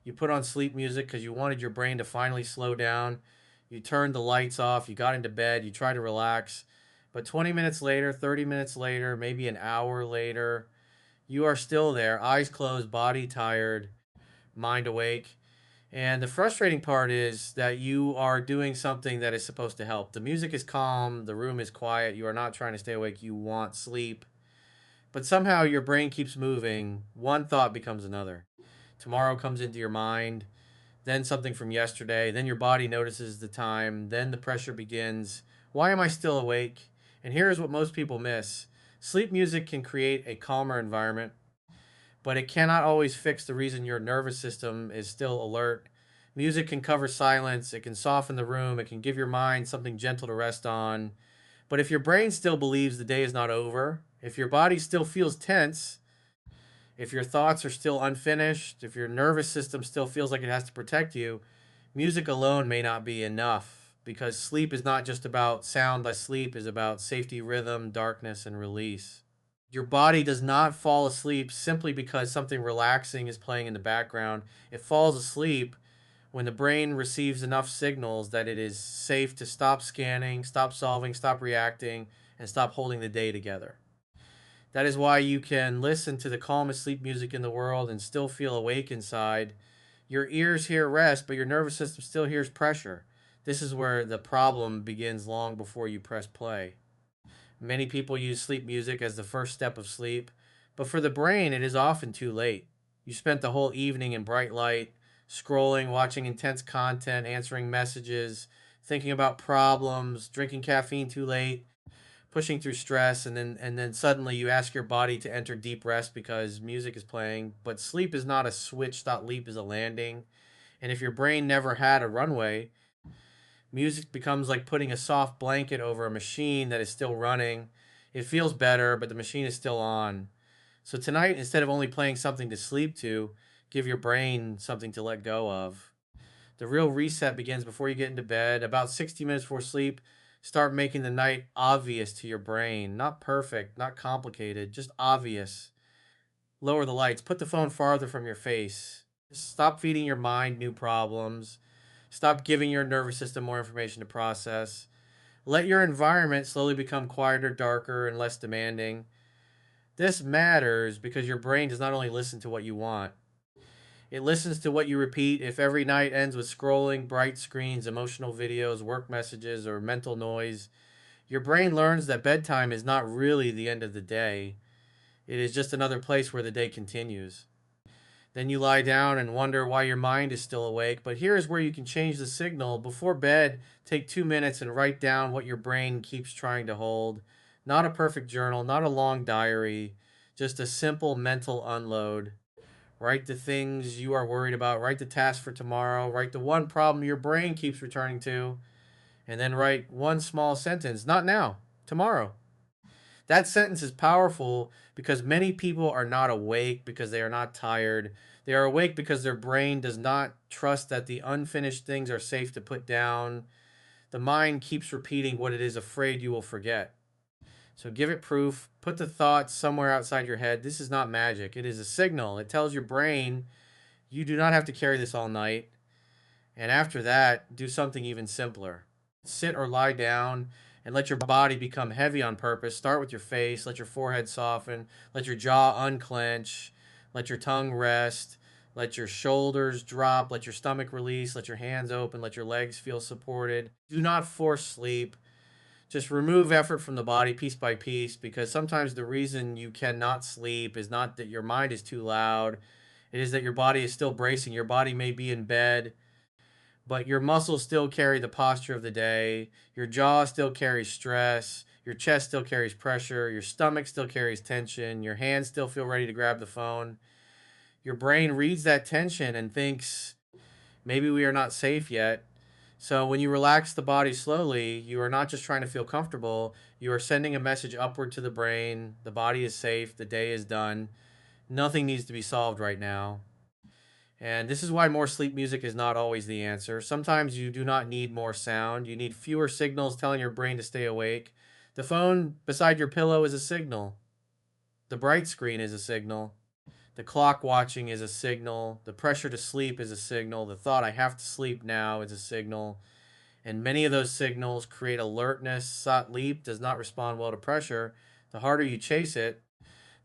You put on sleep music because you wanted your brain to finally slow down. You turned the lights off, you got into bed, you tried to relax. But 20 minutes later, 30 minutes later, maybe an hour later, you are still there, eyes closed, body tired, mind awake. And the frustrating part is that you are doing something that is supposed to help. The music is calm, the room is quiet, you are not trying to stay awake, you want sleep. But somehow your brain keeps moving, one thought becomes another. Tomorrow comes into your mind, then something from yesterday, then your body notices the time, then the pressure begins. Why am I still awake? And here is what most people miss: sleep music can create a calmer environment, but it cannot always fix the reason your nervous system is still alert. Music can cover silence, it can soften the room, it can give your mind something gentle to rest on. But if your brain still believes the day is not over, if your body still feels tense, if your thoughts are still unfinished, if your nervous system still feels like it has to protect you, music alone may not be enough, because sleep is not just about sound. Sleep is about safety, rhythm, darkness, and release. Your body does not fall asleep simply because something relaxing is playing in the background. It falls asleep when the brain receives enough signals that it is safe to stop scanning, stop solving, stop reacting, and stop holding the day together. That is why you can listen to the calmest sleep music in the world and still feel awake inside. Your ears hear rest, but your nervous system still hears pressure. This is where the problem begins long before you press play. Many people use sleep music as the first step of sleep, but for the brain, it is often too late. You spent the whole evening in bright light, scrolling, watching intense content, answering messages, thinking about problems, drinking caffeine too late, pushing through stress, and then suddenly you ask your body to enter deep rest because music is playing. But sleep is not a switch, leap is a landing. And if your brain never had a runway, music becomes like putting a soft blanket over a machine that is still running. It feels better, but the machine is still on. So tonight, instead of only playing something to sleep to, give your brain something to let go of. The real reset begins before you get into bed. About 60 minutes before sleep, start making the night obvious to your brain. Not perfect, not complicated, just obvious. Lower the lights, put the phone farther from your face. Stop feeding your mind new problems. Stop giving your nervous system more information to process. Let your environment slowly become quieter, darker, and less demanding. This matters because your brain does not only listen to what you want, it listens to what you repeat. If every night ends with scrolling, bright screens, emotional videos, work messages, or mental noise, your brain learns that bedtime is not really the end of the day. It is just another place where the day continues. Then you lie down and wonder why your mind is still awake. But here is where you can change the signal. Before bed, take 2 minutes and write down what your brain keeps trying to hold. Not a perfect journal, not a long diary, just a simple mental unload. Write the things you are worried about. Write the task for tomorrow. Write the one problem your brain keeps returning to. And then write one small sentence. Not now, tomorrow. That sentence is powerful because many people are not awake because they are not tired. They are awake because their brain does not trust that the unfinished things are safe to put down. The mind keeps repeating what it is afraid you will forget. So give it proof. Put the thoughts somewhere outside your head. This is not magic. It is a signal. It tells your brain you do not have to carry this all night. And after that, do something even simpler. Sit or lie down and let your body become heavy on purpose. Start with your face, let your forehead soften, let your jaw unclench, let your tongue rest, let your shoulders drop, let your stomach release, let your hands open, let your legs feel supported. Do not force sleep. Just remove effort from the body piece by piece, because sometimes the reason you cannot sleep is not that your mind is too loud. It is that your body is still bracing. Your body may be in bed, but your muscles still carry the posture of the day. Your jaw still carries stress. Your chest still carries pressure. Your stomach still carries tension. Your hands still feel ready to grab the phone. Your brain reads that tension and thinks, maybe we are not safe yet. So when you relax the body slowly, you are not just trying to feel comfortable, you are sending a message upward to the brain. The body is safe. The day is done. Nothing needs to be solved right now. And this is why more sleep music is not always the answer. Sometimes you do not need more sound. You need fewer signals telling your brain to stay awake. The phone beside your pillow is a signal. The bright screen is a signal. The clock watching is a signal. The pressure to sleep is a signal. The thought I have to sleep now is a signal. And many of those signals create alertness. Sleep does not respond well to pressure. The harder you chase it,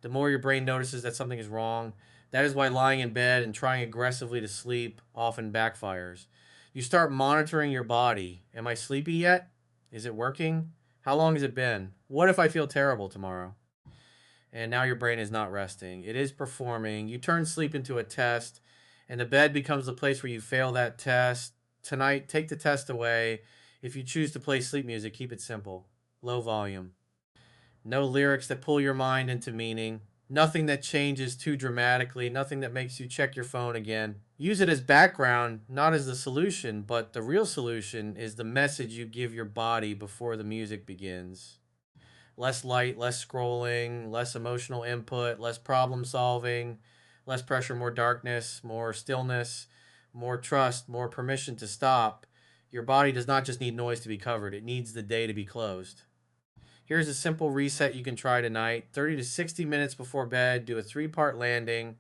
the more your brain notices that something is wrong. That is why lying in bed and trying aggressively to sleep often backfires. You start monitoring your body. Am I sleepy yet? Is it working? How long has it been? What if I feel terrible tomorrow? And now your brain is not resting. It is performing. You turn sleep into a test, and the bed becomes the place where you fail that test. Tonight, take the test away. If you choose to play sleep music, keep it simple, low volume. No lyrics that pull your mind into meaning. Nothing that changes too dramatically. Nothing that makes you check your phone again. Use it as background, not as the solution, but the real solution is the message you give your body before the music begins. Less light, less scrolling, less emotional input, less problem solving, less pressure, more darkness, more stillness, more trust, more permission to stop. Your body does not just need noise to be covered, it needs the day to be closed. Here's a simple reset you can try tonight. 30 to 60 minutes before bed, do a 3-part landing.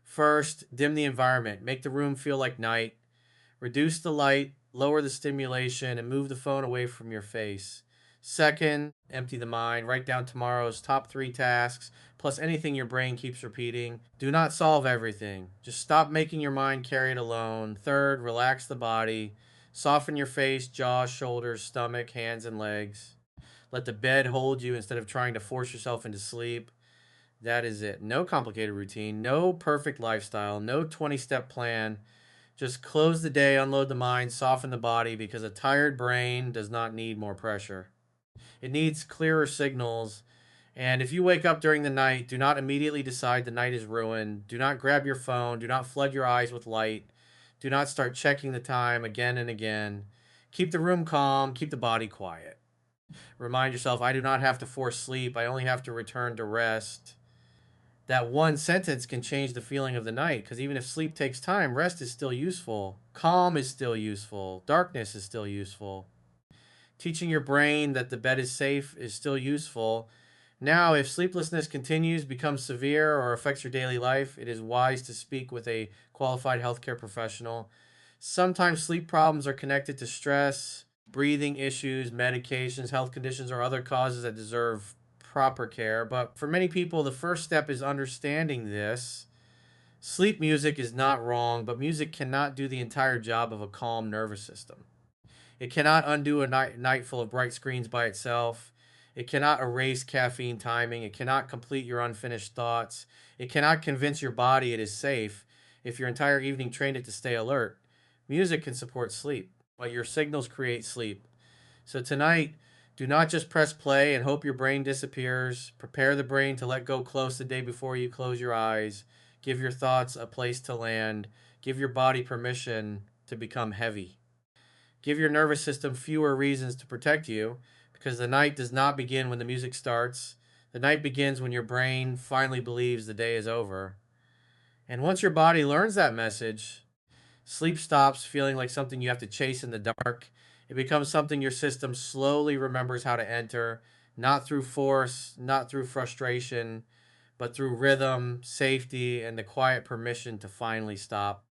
First, dim the environment. Make the room feel like night. Reduce the light, lower the stimulation, and move the phone away from your face. Second, empty the mind. Write down tomorrow's top 3 tasks, plus anything your brain keeps repeating. Do not solve everything. Just stop making your mind carry it alone. Third, relax the body. Soften your face, jaw, shoulders, stomach, hands, and legs. Let the bed hold you instead of trying to force yourself into sleep. That is it. No complicated routine, no perfect lifestyle, no 20-step plan. Just close the day, unload the mind, soften the body because a tired brain does not need more pressure. It needs clearer signals. And if you wake up during the night, do not immediately decide the night is ruined. Do not grab your phone. Do not flood your eyes with light. Do not start checking the time again and again. Keep the room calm, keep the body quiet. Remind yourself, I do not have to force sleep. I only have to return to rest. That one sentence can change the feeling of the night because even if sleep takes time, rest is still useful. Calm is still useful. Darkness is still useful. Teaching your brain that the bed is safe is still useful. Now, if sleeplessness continues, becomes severe, or affects your daily life, it is wise to speak with a qualified healthcare professional. Sometimes sleep problems are connected to stress, breathing issues, medications, health conditions, or other causes that deserve proper care. But for many people, the first step is understanding this. Sleep music is not wrong, but music cannot do the entire job of a calm nervous system. It cannot undo a night full of bright screens by itself. It cannot erase caffeine timing. It cannot complete your unfinished thoughts. It cannot convince your body it is safe if your entire evening trained it to stay alert. Music can support sleep, but your signals create sleep. So tonight, do not just press play and hope your brain disappears. Prepare the brain to let go close the day before you close your eyes. Give your thoughts a place to land. Give your body permission to become heavy. Give your nervous system fewer reasons to protect you because the night does not begin when the music starts. The night begins when your brain finally believes the day is over. And once your body learns that message, sleep stops feeling like something you have to chase in the dark. It becomes something your system slowly remembers how to enter, not through force, not through frustration, but through rhythm, safety, and the quiet permission to finally stop.